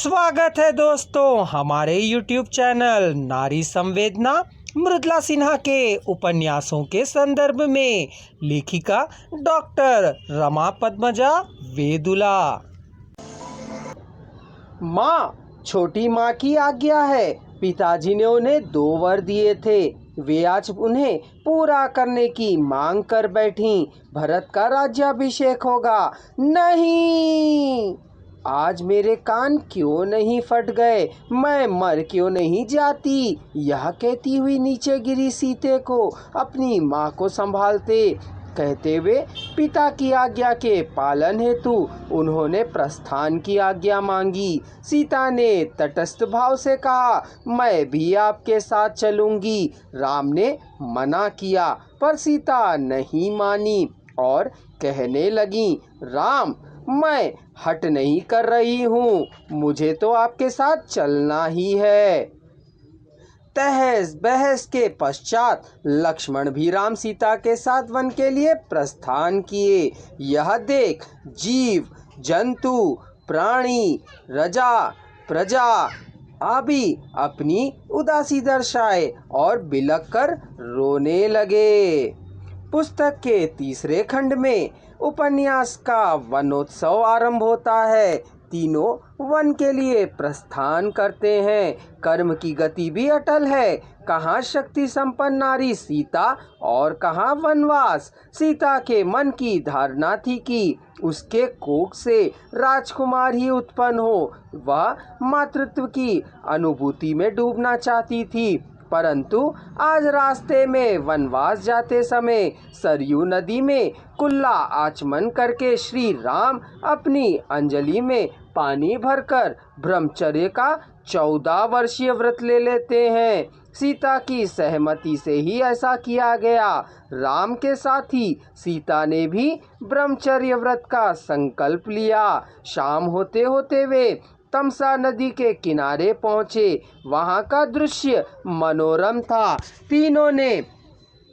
स्वागत है दोस्तों हमारे YouTube चैनल नारी संवेदना मृदुला सिन्हा के उपन्यासों के संदर्भ में लेखिका डॉक्टर रमा पद्मजा वेदुला। माँ, छोटी माँ की आज्ञा है। पिताजी ने उन्हें 2 वर दिए थे, वे आज उन्हें पूरा करने की मांग कर बैठी। भरत का राज्याभिषेक होगा। नहीं, आज मेरे कान क्यों नहीं फट गए? मैं मर क्यों नहीं जाती? यह कहती हुई नीचे गिरी सीते को अपनी माँ को संभालते कहते हुए पिता की आज्ञा के पालन हेतु उन्होंने प्रस्थान की आज्ञा मांगी। सीता ने तटस्थ भाव से कहा, मैं भी आपके साथ चलूंगी। राम ने मना किया पर सीता नहीं मानी और कहने लगी, राम, मैं हट नहीं कर रही हूँ, मुझे तो आपके साथ चलना ही है। तहस बहस के पश्चात लक्ष्मण भी राम सीता के साथ वन के लिए प्रस्थान किए। यह देख जीव जंतु प्राणी रजा प्रजा आदि अपनी उदासी दर्शाए और बिलख कर रोने लगे। पुस्तक के 3रे खंड में उपन्यास का वनोत्सव आरंभ होता है। तीनों वन के लिए प्रस्थान करते हैं। कर्म की गति भी अटल है। कहाँ शक्ति संपन्न नारी सीता और कहाँ वनवास। सीता के मन की धारणा थी कि उसके कोख से राजकुमार ही उत्पन्न हो। वह मातृत्व की अनुभूति में डूबना चाहती थी, परंतु आज रास्ते में वनवास जाते समय सरयू नदी में कुल्ला आचमन करके श्री राम अपनी अंजलि में पानी भरकर ब्रह्मचर्य का 14 वर्षीय व्रत ले लेते हैं। सीता की सहमति से ही ऐसा किया गया। राम के साथ ही सीता ने भी ब्रह्मचर्य व्रत का संकल्प लिया। शाम होते होते वे तमसा नदी के किनारे पहुँचे। वहाँ का दृश्य मनोरम था। तीनों ने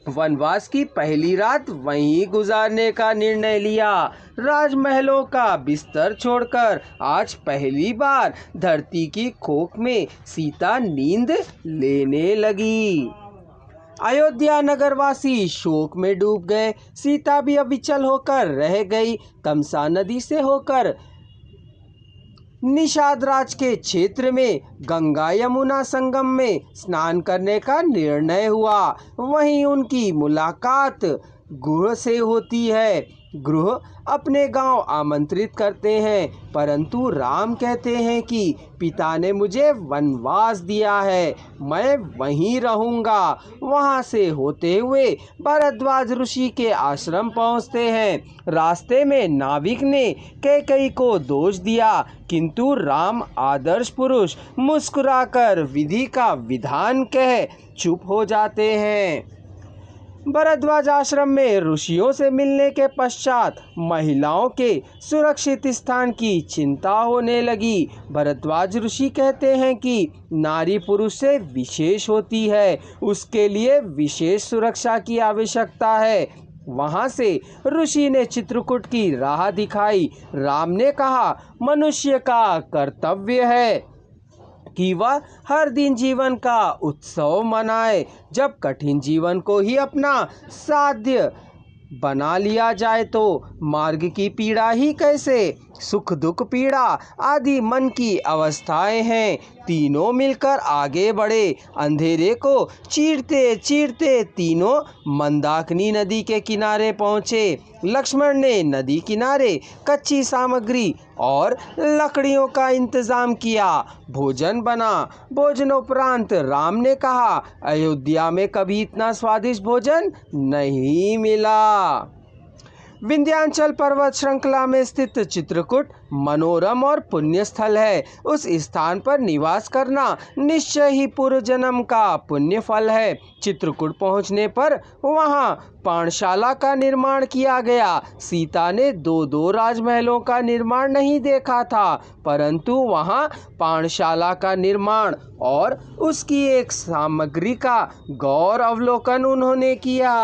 वनवास की पहली रात वहीं गुजारने का निर्णय लिया। राजमहलों का बिस्तर छोड़कर आज पहली बार धरती की खोख में सीता नींद लेने लगी। अयोध्या नगरवासी शोक में डूब गए। सीता भी अविचल होकर रह गई। तमसा नदी से होकर निषाद राज के क्षेत्र में गंगा यमुना संगम में स्नान करने का निर्णय हुआ। वहीं उनकी मुलाकात गुह से होती है। गुह अपने गांव आमंत्रित करते हैं, परंतु राम कहते हैं कि पिता ने मुझे वनवास दिया है, मैं वहीं रहूंगा। वहां से होते हुए भरद्वाज ऋषि के आश्रम पहुंचते हैं। रास्ते में नाविक ने कैकेयी को दोष दिया, किंतु राम आदर्श पुरुष मुस्कुराकर विधि का विधान कह चुप हो जाते हैं। भरद्वाज आश्रम में ऋषियों से मिलने के पश्चात महिलाओं के सुरक्षित स्थान की चिंता होने लगी। भरद्वाज ऋषि कहते हैं कि नारी पुरुष से विशेष होती है, उसके लिए विशेष सुरक्षा की आवश्यकता है। वहां से ऋषि ने चित्रकूट की राह दिखाई। राम ने कहा, मनुष्य का कर्तव्य है कि वह हर दिन जीवन का उत्सव मनाए। जब कठिन जीवन को ही अपना साध्य बना लिया जाए तो मार्ग की पीड़ा ही कैसे। सुख दुख पीड़ा आदि मन की अवस्थाएं हैं। तीनों मिलकर आगे बढ़े। अंधेरे को चीरते चीरते तीनों मंदाकिनी नदी के किनारे पहुँचे। लक्ष्मण ने नदी किनारे कच्ची सामग्री और लकड़ियों का इंतजाम किया। भोजन बना। भोजनोपरांत राम ने कहा, अयोध्या में कभी इतना स्वादिष्ट भोजन नहीं मिला। विंध्याचल पर्वत श्रृंखला में स्थित चित्रकूट मनोरम और पुण्य स्थल है। उस स्थान पर निवास करना निश्चय ही पूर्व जन्म का पुण्य फल है। चित्रकूट पहुंचने पर वहां पाठशाला का निर्माण किया गया। सीता ने 2 राजमहलों का निर्माण नहीं देखा था, परंतु वहां पाठशाला का निर्माण और उसकी एक सामग्री का गौर अवलोकन उन्होंने किया।